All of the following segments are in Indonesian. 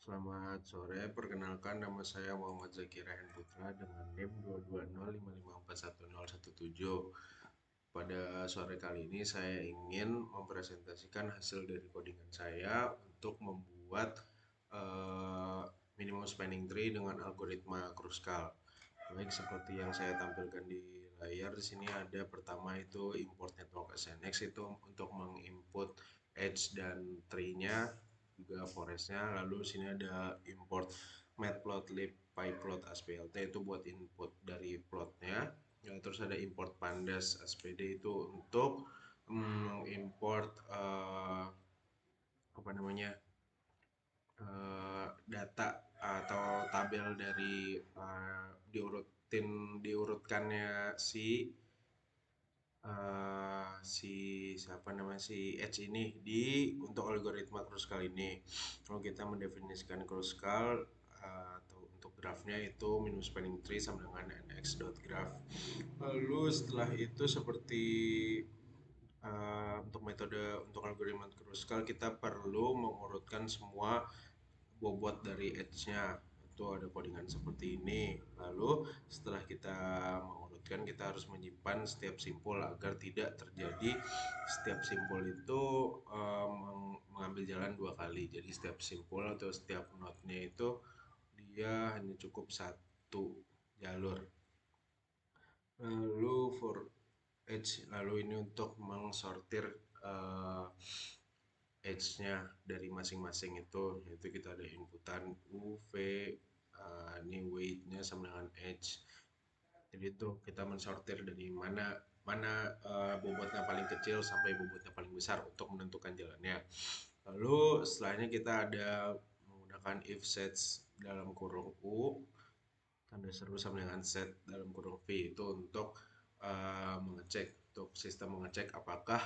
Selamat sore, perkenalkan nama saya Muhammad Zaki Rahen Putra dengan NIM 220554117. Pada sore kali ini saya ingin mempresentasikan hasil dari codingan saya untuk membuat eh, minimum spanning tree dengan algoritma Kruskal. Baik, seperti yang saya tampilkan di layar di sini ada pertama itu import network SNX itu untuk menginput edge dan tree-nya juga forestnya. Lalu sini ada import matplotlib pyplot asplt itu buat input dari plotnya. Ya, terus ada import pandas spd itu untuk mengimport apa namanya data atau tabel dari diurutkannya si siapa namanya si Edge ini di untuk algoritma Kruskal ini. Kalau kita mendefinisikan Kruskal atau untuk grafnya itu minus spanning tree sama dengan nx.graph. Lalu setelah itu seperti untuk metode untuk algoritma Kruskal kita perlu mengurutkan semua bobot dari edge-nya. Itu ada codingan seperti ini. Lalu setelah kita mengurutkan kita harus menyimpan setiap simpul agar tidak terjadi setiap simpul itu mengambil jalan dua kali. Jadi setiap simpul atau setiap node-nya itu dia hanya cukup satu jalur. Lalu for edge, lalu ini untuk mengsortir edge-nya dari masing-masing itu, yaitu kita ada inputan U, V, ini weight-nya sama dengan edge. Jadi itu kita mensortir dari mana mana bobotnya paling kecil sampai bobotnya paling besar untuk menentukan jalannya. Lalu setelahnya kita ada menggunakan if sets dalam kurung U tanda seru sama dengan set dalam kurung V itu untuk mengecek untuk sistem mengecek apakah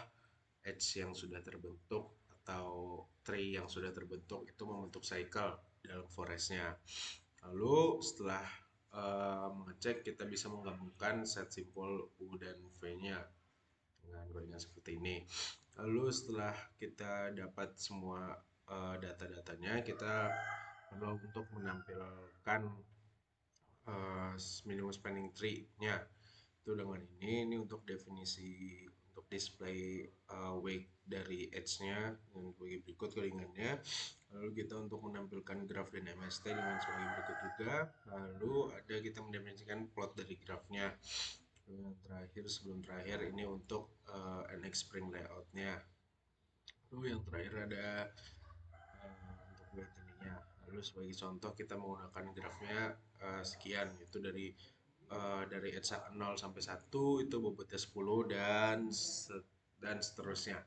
edge yang sudah terbentuk atau tree yang sudah terbentuk itu membentuk cycle dalam forestnya. Lalu setelah mengecek kita bisa menggabungkan set simpul U dan V-nya dengan gorengan seperti ini. Lalu setelah kita dapat semua data-datanya kita perlu untuk menampilkan minimum spanning tree-nya itu dengan ini untuk definisi untuk display weight dari edge-nya dengan sebagai berikut codingannya. Lalu kita untuk menampilkan graf dan MST dengan sebagai berikut juga. Lalu ada kita mendefinisikan plot dari grafnya. Yang terakhir sebelum terakhir ini untuk NX Spring layout-nya. Lalu yang terakhir ada untuk weight ininya. Lalu sebagai contoh kita menggunakan grafnya sekian itu dari edge 0 sampai 1 itu bobotnya 10 dan seterusnya.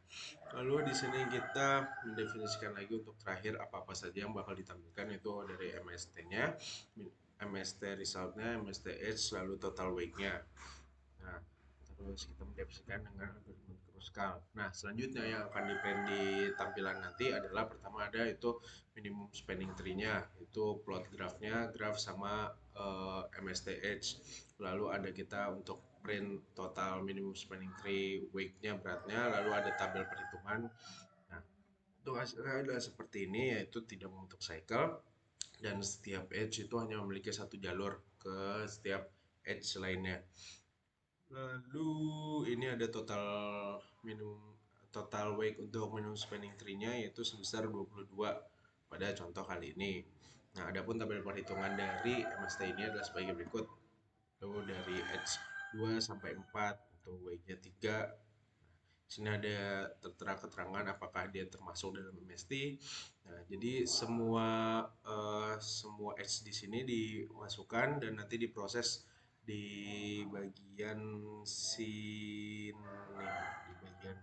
Lalu di sini kita mendefinisikan lagi untuk terakhir apa-apa saja yang bakal ditampilkan itu dari MST-nya, MST result-nya, MST edge, lalu total weight-nya. Nah, terus kita mendefinisikan dengan algoritma Kruskal. Nah, selanjutnya yang akan di tampilan nanti adalah pertama ada itu minimum spanning tree-nya, itu plot graph-nya, graph sama MST edge. Lalu ada kita untuk print total minimum spanning tree weight-nya, beratnya, lalu ada tabel perhitungan. Nah, untuk hasilnya adalah seperti ini, yaitu tidak membentuk cycle dan setiap edge itu hanya memiliki satu jalur ke setiap edge lainnya. Lalu ini ada minimum total weight untuk minimum spanning tree-nya yaitu sebesar 22 pada contoh kali ini. Nah, adapun tabel perhitungan dari MST ini adalah sebagai berikut. Itu dari edge 2 sampai 4 untuk weight-nya 3. Di sini ada tertera keterangan apakah dia termasuk dalam MST. Nah, jadi semua edge di sini dimasukkan dan nanti diproses di bagian sini di bagian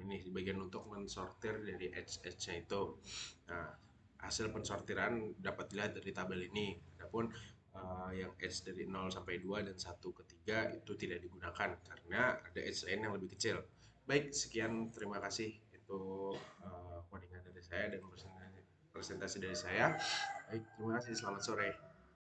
ini di bagian untuk mensortir dari edge-nya itu. Nah, hasil pensortiran dapat dilihat dari tabel ini. Adapun yang edge dari 0 sampai 2 dan 1 ke 3 itu tidak digunakan karena ada edge lain yang lebih kecil. Baik, sekian terima kasih itu codingan dari saya dan presentasi dari saya. Baik, terima kasih. Selamat sore.